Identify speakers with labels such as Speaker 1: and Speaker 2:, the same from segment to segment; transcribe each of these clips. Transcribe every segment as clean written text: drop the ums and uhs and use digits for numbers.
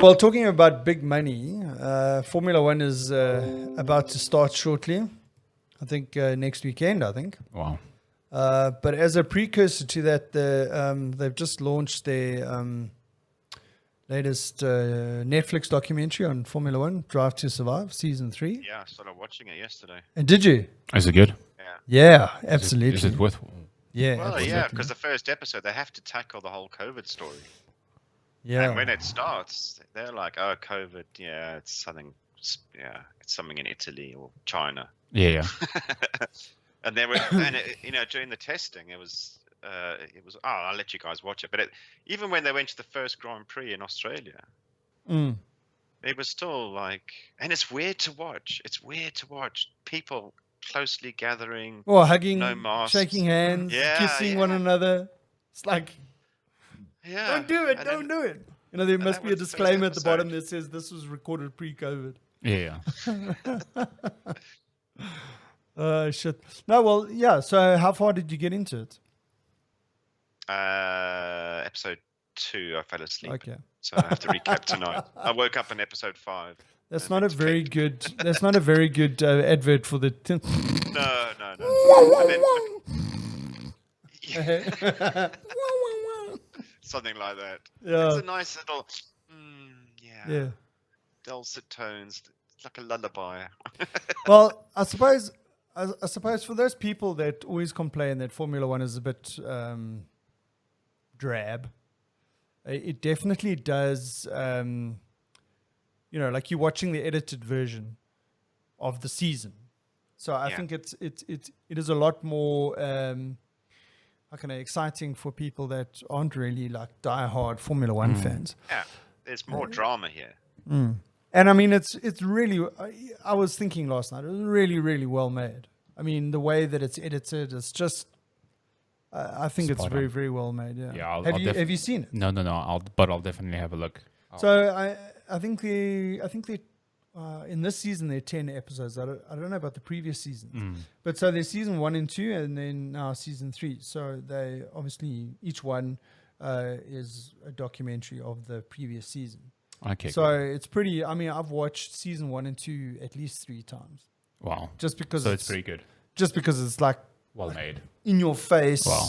Speaker 1: Well, talking about big money, Formula One is about to start shortly. I think next weekend, I think.
Speaker 2: Wow.
Speaker 1: But as a precursor to that, they've just launched their latest Netflix documentary on Formula One, Drive to Survive, Season 3.
Speaker 3: Yeah, I started watching it yesterday.
Speaker 1: And did you?
Speaker 2: Is it good?
Speaker 1: Yeah, absolutely.
Speaker 2: Is it worth?
Speaker 1: Yeah,
Speaker 3: Well,
Speaker 1: absolutely.
Speaker 3: yeah, because the first episode, they have to tackle the whole COVID story.
Speaker 1: Yeah.
Speaker 3: And when it starts, they're like, oh, COVID, it's something in Italy or China.
Speaker 2: Yeah.
Speaker 3: And there were, during the testing, it was, I'll let you guys watch it. But even when they went to the first Grand Prix in Australia, it was still like, and it's weird to watch. It's weird to watch people closely gathering,
Speaker 1: or hugging,
Speaker 3: no masks,
Speaker 1: shaking hands, kissing one another. It's like, don't do it, don't do it. You know, there must be a disclaimer at the bottom that says this was recorded pre-COVID.
Speaker 2: Yeah.
Speaker 1: Shit. No, well, yeah. So how far did you get into it?
Speaker 3: Episode 2, I fell asleep.
Speaker 1: Okay.
Speaker 3: So I have to recap tonight. I woke up in episode 5.
Speaker 1: That's not a very good. That's not a very good advert for the.
Speaker 3: No. Something like that.
Speaker 1: Yeah.
Speaker 3: It's a nice little.
Speaker 1: Yeah.
Speaker 3: Dulcet tones. It's like a lullaby.
Speaker 1: Well, I suppose for those people that always complain that Formula One is a bit drab, it definitely does. Like you're watching the edited version of the season, so I think it is a lot more exciting for people that aren't really like diehard Formula One fans.
Speaker 3: Yeah, there's more drama here.
Speaker 1: And I mean, it's really. I was thinking last night, it was really, really well made. I mean, the way that it's edited, it's just. I think it's very, very well made. Yeah.
Speaker 2: Yeah.
Speaker 1: Have you seen it?
Speaker 2: No. I'll definitely have a look.
Speaker 1: So I think in this season there are 10 episodes. I don't know about the previous seasons, but so there's season 1 and 2, and then now season 3. So they obviously each one is a documentary of the previous season.
Speaker 2: Okay.
Speaker 1: So it's pretty. I mean, I've watched season 1 and 2 at least 3 times.
Speaker 2: Wow.
Speaker 1: Just because.
Speaker 2: So it's pretty good.
Speaker 1: Just because it's like
Speaker 2: well made,
Speaker 1: in your face.
Speaker 2: Wow.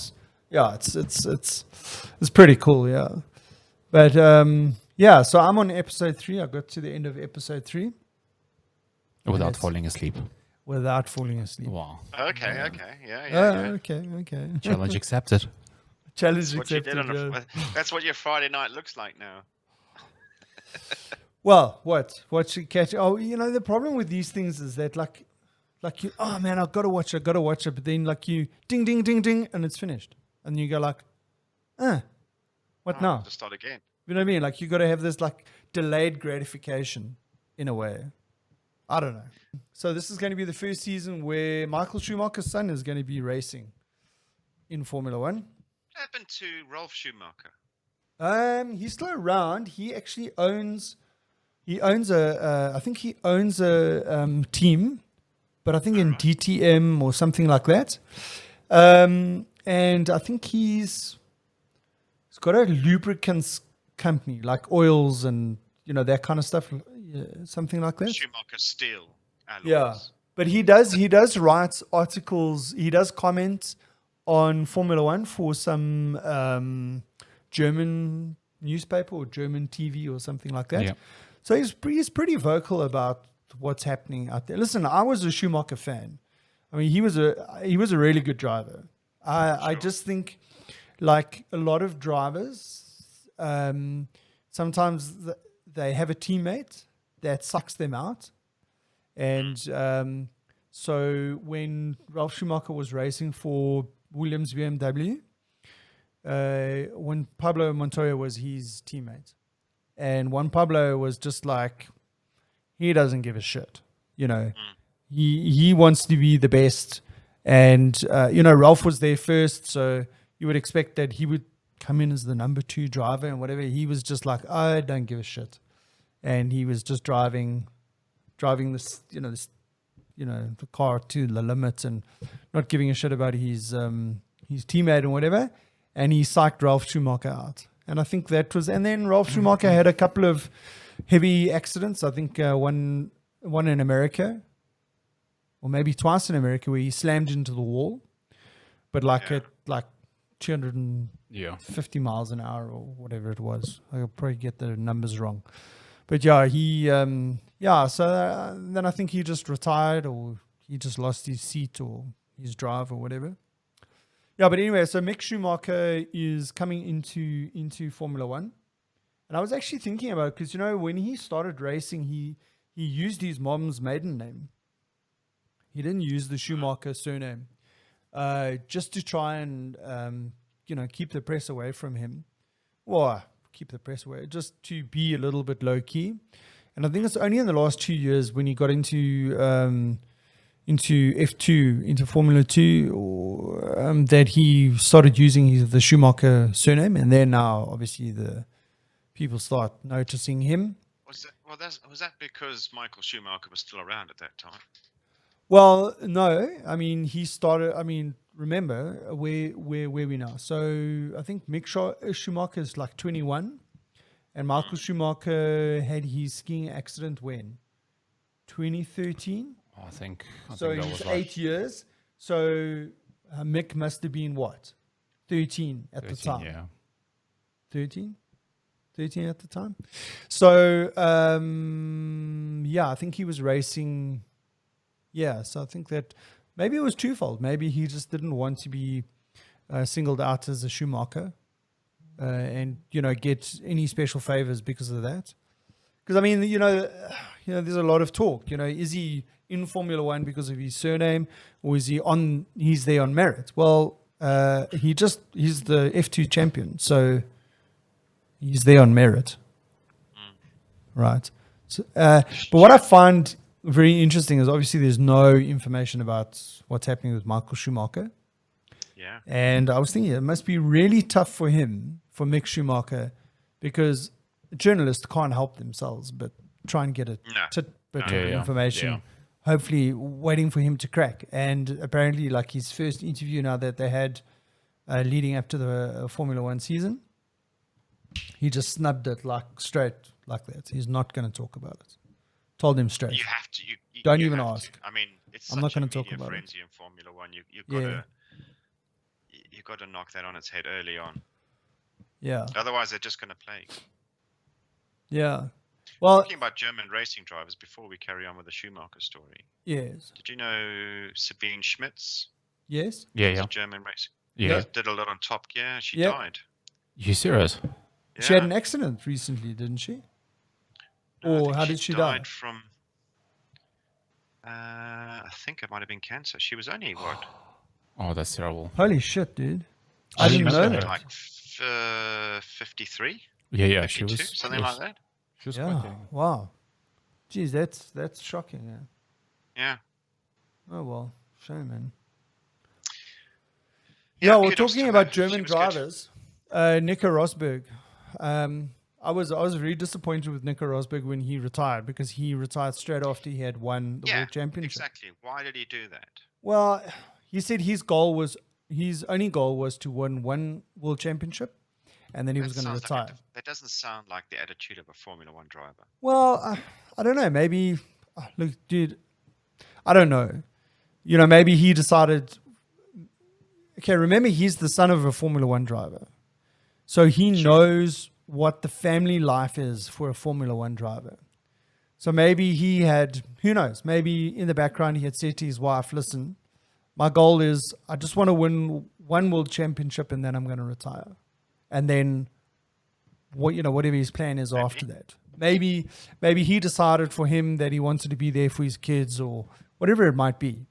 Speaker 1: Yeah, it's pretty cool. Yeah, but yeah. So I'm on episode 3. I got to the end of episode 3
Speaker 2: without falling asleep.
Speaker 1: Without falling asleep.
Speaker 2: Wow.
Speaker 3: Okay. Yeah.
Speaker 1: Okay.
Speaker 2: Challenge accepted.
Speaker 1: Challenge
Speaker 3: That's
Speaker 1: accepted.
Speaker 3: That's what your Friday night looks like now.
Speaker 1: Well, what should catch? Oh, the problem with these things is that like you. Oh man, I've got to watch it. But then like you, ding, ding, ding, ding, and it's finished, and you go like, what now?
Speaker 3: To start again.
Speaker 1: You know what I mean? Like you got to have this like delayed gratification in a way. I don't know. So this is going to be the first season where Michael Schumacher's son is going to be racing in Formula One.
Speaker 3: What happened to Ralf Schumacher?
Speaker 1: He's still around. He actually owns I think he owns a team, but I think in DTM or something like that. And I think he's got a lubricants company, like oils and that kind of stuff, something like that.
Speaker 3: Schumacher Steel alloys.
Speaker 1: Yeah, but he does write articles. He does comment on Formula One for some German newspaper or German TV or something like that.
Speaker 2: Yeah.
Speaker 1: So he's pretty vocal about what's happening out there. Listen, I was a Schumacher fan. I mean, he was a really good driver. I just think, like a lot of drivers, sometimes they have a teammate that sucks them out, and so when Ralf Schumacher was racing for Williams BMW, when Pablo Montoya was his teammate. And Juan Pablo was just like, he doesn't give a shit. He wants to be the best. And, Ralph was there first. So you would expect that he would come in as the number 2 driver and whatever. He was just like, I don't give a shit. And he was just driving this, the car to the limit and not giving a shit about his teammate and whatever. And he psyched Ralf Schumacher out. And I think that was, and then Ralf Schumacher had a couple of heavy accidents. I think one in America, or maybe twice in America, where he slammed into the wall, but at 250 miles an hour or whatever it was. I'll probably get the numbers wrong. But yeah, so then I think he just retired, or he just lost his seat or his drive or whatever. Yeah, but anyway, so Mick Schumacher is coming into Formula One. And I was actually thinking about it because, when he started racing, he used his mom's maiden name. He didn't use the Schumacher surname just to try and, keep the press away from him. Well, keep the press away, just to be a little bit low key. And I think it's only in the last 2 years when he got into F2, into Formula 2, that he started using the Schumacher surname. And then now, obviously, the people start noticing him.
Speaker 3: Was that because Michael Schumacher was still around at that time?
Speaker 1: Well, no. I mean, he started. I mean, remember where we now. So I think Mick Schumacher is like 21, and Michael Schumacher had his skiing accident when 2013.
Speaker 2: I think
Speaker 1: So
Speaker 2: that
Speaker 1: he's
Speaker 2: was right.
Speaker 1: 8 years. So Mick must have been what, 13 at the
Speaker 2: 13,
Speaker 1: time.
Speaker 2: yeah.
Speaker 1: 13 at the time. So I think he was racing. Yeah, so I think that maybe it was twofold. Maybe he just didn't want to be singled out as a Schumacher and get any special favors because of that. Because I mean, there's a lot of talk. Is he in Formula One because of his surname, or is he's there on merit? Well, he's the F2 champion, so he's there on merit, right? So, but what I find very interesting is obviously there's no information about what's happening with Michael Schumacher.
Speaker 3: Yeah.
Speaker 1: And I was thinking it must be really tough for Mick Schumacher, because journalists can't help themselves but try and get a tidbit of information, hopefully waiting for him to crack. And apparently, like his first interview now that they had leading up to the Formula One season, he just snubbed it straight like that. He's not going to talk about it. Told him straight.
Speaker 3: You have to.
Speaker 1: Don't
Speaker 3: you
Speaker 1: even
Speaker 3: have
Speaker 1: ask.
Speaker 3: To. I mean, it's
Speaker 1: I'm
Speaker 3: such
Speaker 1: not
Speaker 3: a
Speaker 1: going to talk
Speaker 3: media
Speaker 1: about it.
Speaker 3: frenzy in Formula One. You've got to knock that on its head early on.
Speaker 1: Yeah.
Speaker 3: Otherwise, they're just going to plague.
Speaker 1: Yeah. Well,
Speaker 3: Talking about German racing drivers, before we carry on with the Schumacher story,
Speaker 1: yes.
Speaker 3: did you know Sabine Schmitz?
Speaker 1: Yes.
Speaker 2: Yeah,
Speaker 3: She's
Speaker 2: yeah.
Speaker 3: a German racer.
Speaker 2: Yeah.
Speaker 3: Did a lot on Top Gear. She
Speaker 1: Yeah.
Speaker 3: died.
Speaker 2: You serious?
Speaker 3: Yeah.
Speaker 1: She had an accident recently, didn't she?
Speaker 3: No, I
Speaker 1: Or
Speaker 3: think
Speaker 1: how
Speaker 3: she
Speaker 1: did she die?
Speaker 3: died from. I think it might have been cancer. She was only what?
Speaker 2: Oh, that's terrible.
Speaker 1: Holy shit, dude.
Speaker 2: I
Speaker 1: I didn't know
Speaker 2: remember
Speaker 1: that.
Speaker 2: her.
Speaker 3: Like 53,
Speaker 2: Yeah,
Speaker 3: 52, something like that.
Speaker 2: She was
Speaker 1: Yeah.
Speaker 2: quite young.
Speaker 1: Wow. Geez, that's shocking. Yeah.
Speaker 3: Yeah.
Speaker 1: Oh well, shame, man.
Speaker 3: Yeah,
Speaker 1: We're
Speaker 3: kudos
Speaker 1: talking
Speaker 3: to
Speaker 1: about
Speaker 3: her.
Speaker 1: German
Speaker 3: She was good.
Speaker 1: drivers. Nico Rosberg. I was very disappointed with Nico Rosberg when he retired, because he retired straight after he had won the World Championship.
Speaker 3: Exactly. Why did he do that?
Speaker 1: Well, he said his only goal was to win one World Championship, and then he was going to
Speaker 3: sounds like
Speaker 1: retire.
Speaker 3: that doesn't sound like the attitude of a Formula One driver.
Speaker 1: Well, I don't know. Maybe, look, dude, I don't know. Maybe he decided. Okay, remember, he's the son of a Formula One driver, so he knows what the family life is for a Formula One driver. So maybe he had, who knows, maybe in the background he had said to his wife, listen, my goal is I just want to win one World Championship and then I'm going to retire. And then, whatever his plan is after that. Maybe he decided for him that he wanted to be there for his kids or whatever it might be.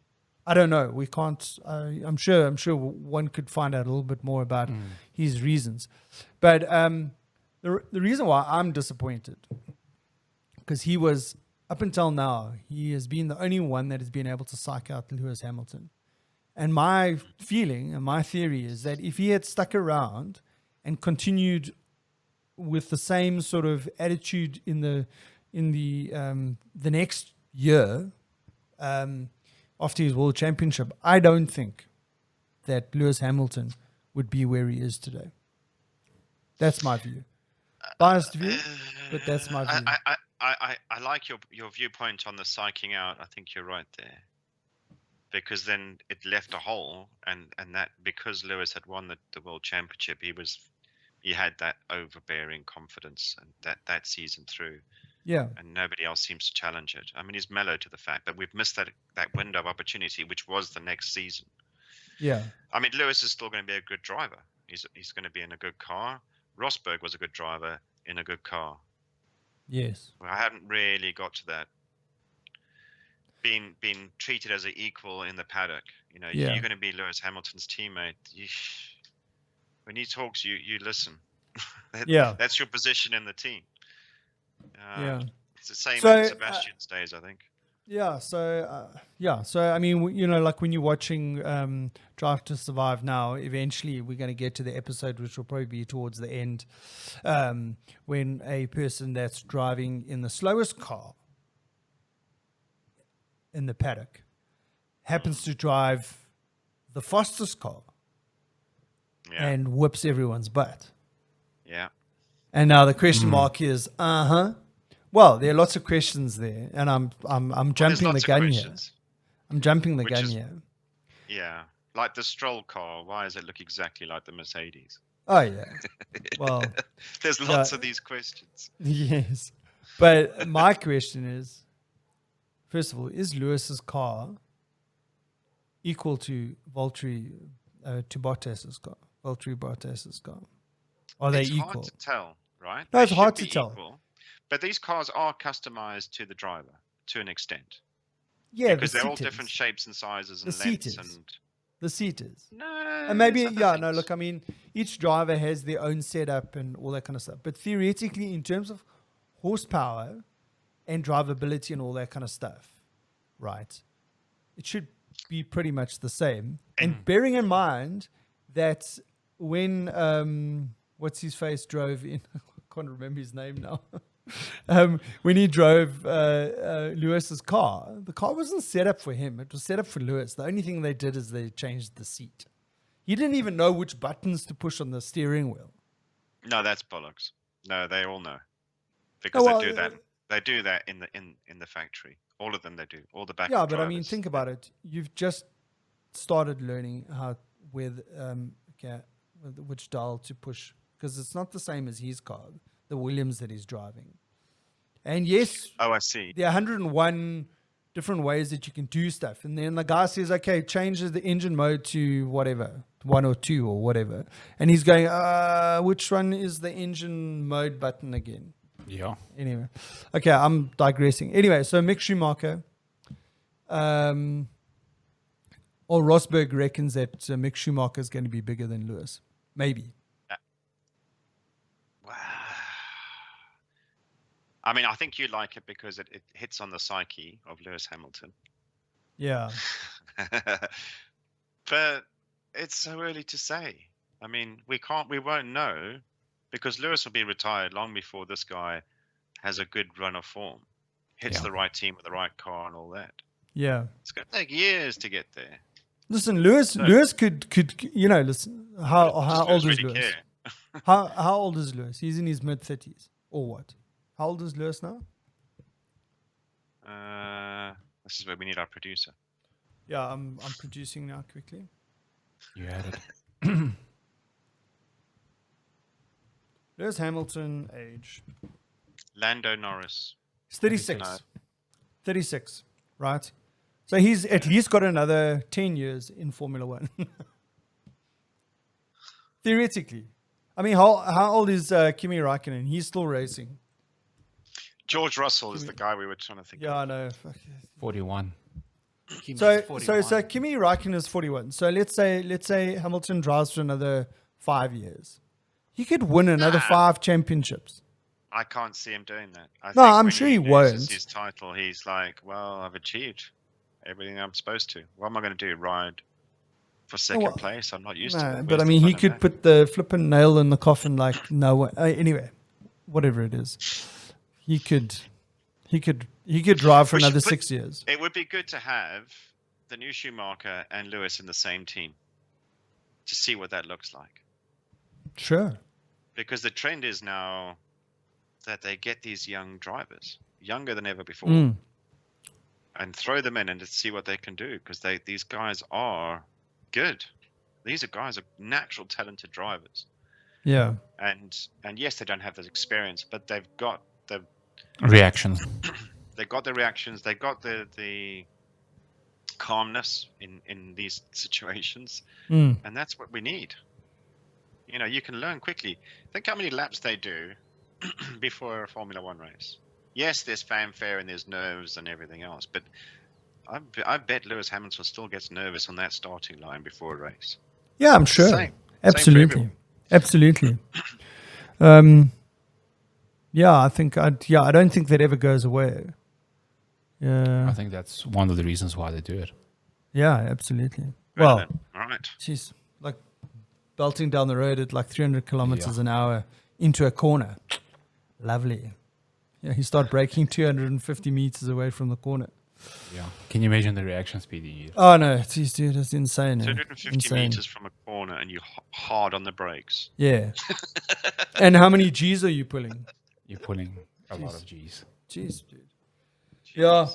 Speaker 1: I don't know. We can't. I'm sure one could find out a little bit more about his reasons. But the reason why I'm disappointed, because he was, up until now, he has been the only one that has been able to psych out Lewis Hamilton. And my feeling and my theory is that if he had stuck around and continued with the same sort of attitude in the next year, after his World Championship, I don't think that Lewis Hamilton would be where he is today. That's my view. Biased view, but that's my view.
Speaker 3: I like your viewpoint on the psyching out. I think you're right there, because then it left a hole, and that because Lewis had won the world championship, he had that overbearing confidence, and that season through.
Speaker 1: Yeah.
Speaker 3: And nobody else seems to challenge it. I mean, he's mellow to the fact, but we've missed that window of opportunity, which was the next season.
Speaker 1: Yeah.
Speaker 3: I mean, Lewis is still going to be a good driver. He's going to be in a good car. Rosberg was a good driver in a good car.
Speaker 1: Yes.
Speaker 3: Well, I haven't really got to that. Being treated as an equal in the paddock. You know,
Speaker 1: Yeah.
Speaker 3: you're going to be Lewis Hamilton's teammate. When he talks, you listen.
Speaker 1: Yeah.
Speaker 3: That's your position in the team.
Speaker 1: Yeah.
Speaker 3: It's the same
Speaker 1: So,
Speaker 3: in Sebastian's days, I think.
Speaker 1: Yeah. So, I mean, you know, like when you're watching Drive to Survive now, eventually we're going to get to the episode, which will probably be towards the end, when a person that's driving in the slowest car in the paddock happens to drive the fastest car
Speaker 3: Yeah.
Speaker 1: and whips everyone's butt.
Speaker 3: Yeah.
Speaker 1: And now the question mark is, well, there are lots of questions there, and I'm jumping the gun here. I'm jumping the gun here.
Speaker 3: Yeah, like the Stroll car. Why does it look exactly like the Mercedes?
Speaker 1: Oh yeah. Well,
Speaker 3: there's lots of these questions.
Speaker 1: Yes, but my question is, first of all, is Lewis's car equal to Valtteri to Bottas's car? Valtteri Bottas's car. Are they equal?
Speaker 3: It's hard to tell, right?
Speaker 1: No, it's
Speaker 3: They
Speaker 1: hard
Speaker 3: should
Speaker 1: to
Speaker 3: be
Speaker 1: tell.
Speaker 3: equal, but these cars are customized to the driver to an extent.
Speaker 1: Yeah,
Speaker 3: because they're all different shapes and sizes and lengths.
Speaker 1: The seaters.
Speaker 3: No,
Speaker 1: and maybe, no, look, I mean, each driver has their own setup and all that kind of stuff. But theoretically, in terms of horsepower and drivability and all that kind of stuff, right, it should be pretty much the same. And bearing in mind that when, what's his face drove in, I can't remember his name now. When he drove Lewis's car, the car wasn't set up for him. It was set up for Lewis. The only thing they did is they changed the seat. He didn't even know which buttons to push on the steering wheel.
Speaker 3: No, that's bollocks. No, they all know because they do that. They do that in the factory. All of them they do. All the back.
Speaker 1: Yeah, but I mean, think about it. You've just started learning which dial to push, because it's not the same as his car, the Williams that he's driving. And yes,
Speaker 3: I see.
Speaker 1: There are 101 different ways that you can do stuff. And then the guy says, okay, changes the engine mode to whatever, 1 or 2 or whatever. And he's going, which one is the engine mode button again?
Speaker 2: Yeah.
Speaker 1: Anyway. Okay, I'm digressing. Anyway, so Mick Schumacher, or Rosberg reckons that Mick Schumacher is going to be bigger than Lewis. Maybe.
Speaker 3: Wow. I mean, I think you like it because it hits on the psyche of Lewis Hamilton.
Speaker 1: Yeah.
Speaker 3: But it's so early to say. I mean, we won't know, because Lewis will be retired long before this guy has a good run of form, hits the right team with the right car and all that.
Speaker 1: Yeah.
Speaker 3: It's going to take years to get there.
Speaker 1: Listen, Lewis could listen, how old is
Speaker 3: really
Speaker 1: Lewis? How old is Lewis? He's in his mid-30s or what? How old is Lewis now?
Speaker 3: This is where we need our producer.
Speaker 1: Yeah, I'm producing now quickly.
Speaker 2: You had it.
Speaker 1: Lewis Hamilton, age.
Speaker 3: Lando Norris.
Speaker 1: He's 36. 36, right? So he's at least got another 10 years in Formula One. Theoretically. I mean, how old is Kimi Räikkönen? He's still racing.
Speaker 3: George Russell is the guy we were trying to think of.
Speaker 1: Yeah, I know.
Speaker 2: 41.
Speaker 1: So Kimi Räikkönen is 41. So let's say Hamilton drives for another 5 years. He could win another 5 championships.
Speaker 3: I can't see him doing that.
Speaker 1: I'm sure he won't.
Speaker 3: His title, he's like, well, I've achieved everything I'm supposed to. What am I going to do? Ride for second place? I'm not used to it.
Speaker 1: But I mean, he could put the flipping nail in the coffin like no one. Anyway, whatever it is, he could drive for another 6 years.
Speaker 3: It would be good to have the new Schumacher and Lewis in the same team to see what that looks like.
Speaker 1: Sure.
Speaker 3: because the trend is now that they get these young drivers, younger than ever before, and throw them in and just see what they can do, because these guys are good. These are guys are natural talented drivers.
Speaker 1: Yeah.
Speaker 3: And yes, they don't have the experience, but they've got the
Speaker 2: Reactions.
Speaker 3: they've got the reactions, they've got the calmness in these situations, and that's what we need. You know, you can learn quickly. Think how many laps they do before a Formula One race. Yes, there's fanfare and there's nerves and everything else, but I bet Lewis Hamilton still gets nervous on that starting line before a race.
Speaker 1: Yeah, I'm sure.
Speaker 3: Same for
Speaker 1: Absolutely.
Speaker 3: everyone.
Speaker 1: Absolutely. Yeah, I don't think that ever goes away. Yeah.
Speaker 2: I think that's one of the reasons why they do it.
Speaker 1: Yeah, absolutely.
Speaker 3: Well,
Speaker 1: Well,
Speaker 3: all right.
Speaker 1: geez, like belting down the road at like 300 kilometers an hour into a corner. Lovely. Yeah, you start braking 250 meters away from the corner.
Speaker 2: Yeah. Can you imagine the reaction speed you need?
Speaker 1: Oh no, geez, dude, it's insane.
Speaker 3: 250
Speaker 1: insane.
Speaker 3: meters from a corner and you hard on the brakes.
Speaker 1: Yeah. And how many G's are you pulling?
Speaker 2: You're pulling a lot of G's.
Speaker 1: Jeez, dude. Yeah.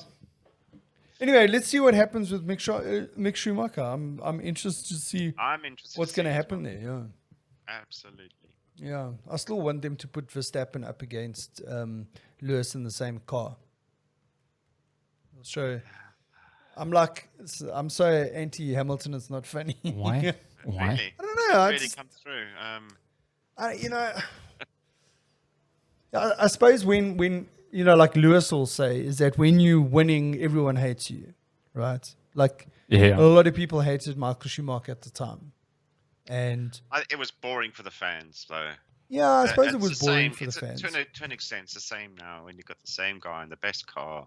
Speaker 1: Anyway, let's see what happens with Mick Schumacher. I'm interested to see
Speaker 3: I'm interested.
Speaker 1: what's
Speaker 3: to
Speaker 1: going to
Speaker 3: see as
Speaker 1: happen
Speaker 3: well.
Speaker 1: there. Yeah.
Speaker 3: Absolutely.
Speaker 1: Yeah. I still want them to put Verstappen up against Lewis in the same car. So I'm so anti-Hamilton. It's not funny.
Speaker 2: Why? Why?
Speaker 3: Really?
Speaker 1: I don't know. I
Speaker 3: Really
Speaker 1: just-
Speaker 3: come through.
Speaker 1: I suppose when like Lewis will say is that when you're winning, everyone hates you, right? Like
Speaker 2: Yeah.
Speaker 1: a lot of people hated Michael Schumacher at the time, and
Speaker 3: It was boring for the fans, though.
Speaker 1: yeah, I suppose it
Speaker 3: It's
Speaker 1: was
Speaker 3: the
Speaker 1: boring
Speaker 3: same-
Speaker 1: for the
Speaker 3: it's
Speaker 1: fans.
Speaker 3: To an extent, it's the same now when you've got the same guy in the best car.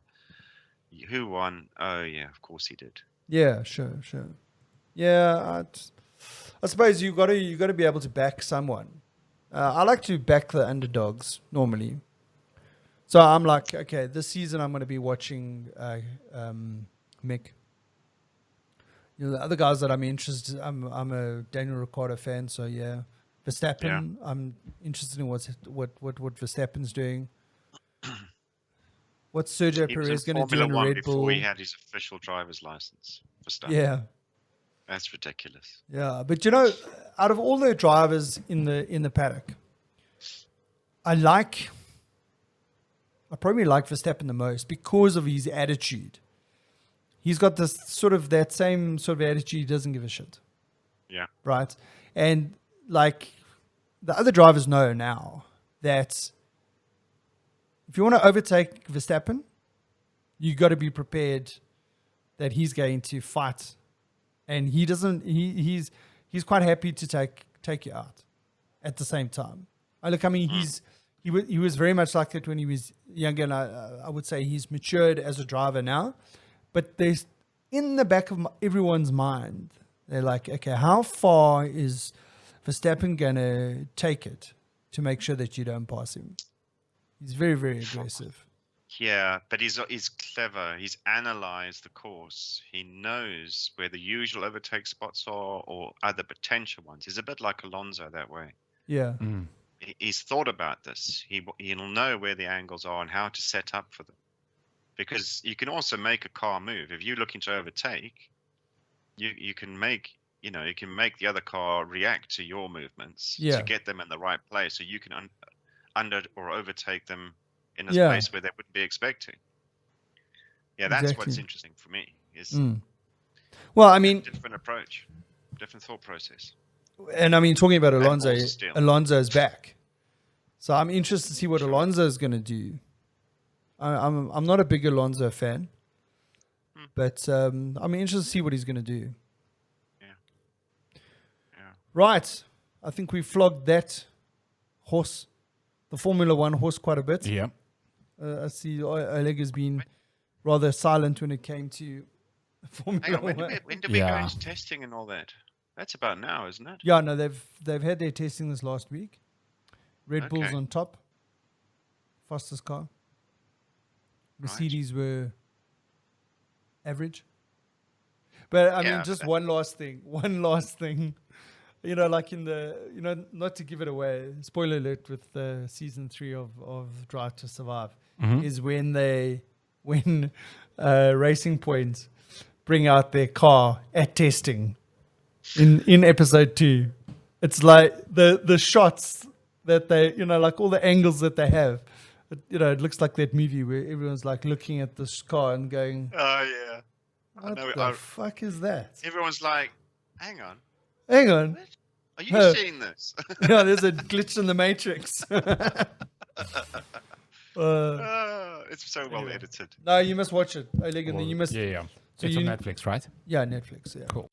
Speaker 3: Who won? Oh, yeah, of course he did.
Speaker 1: Yeah, sure. Yeah, I suppose you got to be able to back someone. I like to back the underdogs normally. So I'm like, okay, this season I'm going to be watching Mick. The other guys that I'm interested, I'm a Daniel Ricciardo fan, so yeah. Verstappen, I'm interested in what Verstappen's doing. What's Sergio
Speaker 3: He was
Speaker 1: Perez
Speaker 3: in
Speaker 1: going to do
Speaker 3: Formula
Speaker 1: in a
Speaker 3: One
Speaker 1: Red
Speaker 3: before
Speaker 1: Bull?
Speaker 3: he had his official driver's license for stuff.
Speaker 1: Yeah.
Speaker 3: That's ridiculous.
Speaker 1: Yeah, but out of all the drivers in the paddock, I probably like Verstappen the most because of his attitude. He's got this that same sort of attitude. He doesn't give a shit.
Speaker 3: Yeah.
Speaker 1: Right. And like the other drivers know now that if you want to overtake Verstappen, you got to be prepared that he's going to fight. And he doesn't. He's quite happy to take you out. At the same time, he was very much like that when he was younger, and I would say he's matured as a driver now. But there's in the back of everyone's mind, they're like, okay, how far is Verstappen gonna take it to make sure that you don't pass him? He's very, very aggressive.
Speaker 3: Yeah, but he's clever. He's analyzed the course. He knows where the usual overtake spots are or other potential ones. He's a bit like Alonso that way.
Speaker 1: Yeah.
Speaker 3: He's thought about this. He'll know where the angles are and how to set up for them. Because you can also make a car move. If you're looking to overtake, you can make the other car react to your movements to get them in the right place, so you can under or overtake them in a place where they wouldn't be expecting. Yeah, that's
Speaker 1: Exactly.
Speaker 3: what's interesting for me. Is
Speaker 1: Well, I mean,
Speaker 3: different approach, different thought process.
Speaker 1: and I mean, talking about Alonso,
Speaker 3: also still.
Speaker 1: Alonso's back, so I'm interested to see what Alonso is going to do. I'm not a big Alonso fan, but I'm interested to see what he's going to do.
Speaker 3: Yeah.
Speaker 1: Right, I think we flogged that horse, the Formula One horse, quite a bit.
Speaker 2: Yeah.
Speaker 1: I see Oleg has been rather silent when it came to Formula
Speaker 3: Hang on,
Speaker 1: One.
Speaker 3: when did we go
Speaker 2: Yeah.
Speaker 3: into testing and all that? That's about now, isn't it?
Speaker 1: Yeah, no, they've had their testing this last week. Red Bull's
Speaker 3: Okay.
Speaker 1: on top, fastest car. Mercedes were average. But I mean,
Speaker 3: Yeah,
Speaker 1: just
Speaker 3: but-
Speaker 1: one last thing. like in the, not to give it away, spoiler alert with season 3 of Drive to Survive, is when Racing Point bring out their car at testing in episode 2. It's like the shots that they, like all the angles that they have. It looks like that movie where everyone's like looking at this car and going,
Speaker 3: Oh, yeah.
Speaker 1: what the fuck is that?
Speaker 3: Everyone's like, hang on.
Speaker 1: Hang on.
Speaker 3: Are you seeing this?
Speaker 1: There's a glitch in the Matrix.
Speaker 3: It's so well edited.
Speaker 1: No, you must watch it. You must.
Speaker 2: Yeah.
Speaker 1: So
Speaker 2: It's on Netflix, right?
Speaker 1: Yeah, Netflix. Yeah.
Speaker 2: Cool.